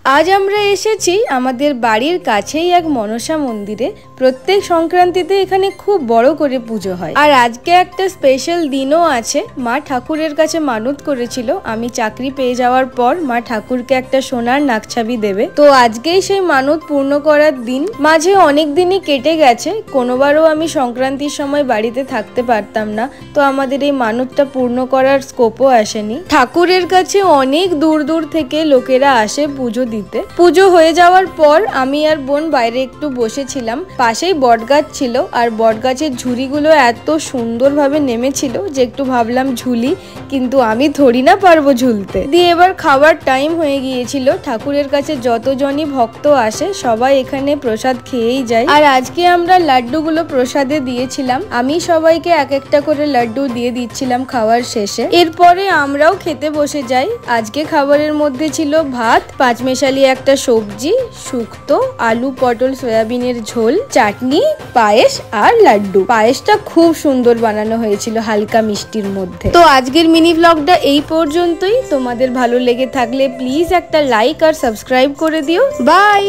আজ আমরা এসেছি আমাদের বাড়ির কাছেই এক মনসা মন্দিরে। প্রত্যেক সংক্রান্তিতে এখানে খুব বড় করে পুজো হয়। আর আজকে একটা স্পেশাল দিনও আছে। মা ঠাকুরের কাছে মানত করেছিল আমি চাকরি পেয়ে যাওয়ার পর মা ঠাকুরকে একটা সোনার নাকছাবি দেবে। তো আজকেই সেই মানত পূর্ণ করার দিন। মাঝে অনেক দিনই কেটে গেছে, কোনোবারও আমি সংক্রান্তির সময় বাড়িতে থাকতে পারতাম না, তো আমাদের এই মানতটা পূর্ণ করার স্কোপও আসেনি। ঠাকুরের কাছে অনেক দূর দূর থেকে লোকেরা আসে পুজো দিতে। পুজো হয়ে যাওয়ার পর আমি আর বোন বাইরে একটু বসেছিলাম। পাশেই বটগাছ ছিল, আর বটগাছের ঝুড়িগুলো এত সুন্দরভাবে নেমেছিল যে একটু ভাবলাম ঝুলি, কিন্তু আমি থরি না পারবো ঝুলতে। দিয়ে এবার খাবার টাইম হয়ে গিয়েছিল। ঠাকুরের কাছে যতজনই ভক্ত আসে সবাই এখানে প্রসাদ খেয়েই যায়। আর আজকে আমরা লাড্ডুগুলো প্রসাদে দিয়েছিলাম। আমি সবাইকে এক একটা করে লাড্ডু দিয়ে দিচ্ছিলাম খাওয়ার শেষে। এরপরে আমরাও খেতে বসে যাই। আজকে খাবারের মধ্যে ছিল ভাত, পাঁচমেশালি একটা সবজি, শুক্তো, আলু পটল সয়াবিনের ঝোল, চাটনি, পায়েস আর লাড্ডু। পায়েসটা খুব সুন্দর বানানো হয়েছিল, হালকা মিষ্টির মধ্যে। তো আজকের মিনি ব্লগটা এই পর্যন্তই। তোমাদের ভালো লেগে থাকলে প্লিজ একটা লাইক আর সাবস্ক্রাইব করে দিও। বাই।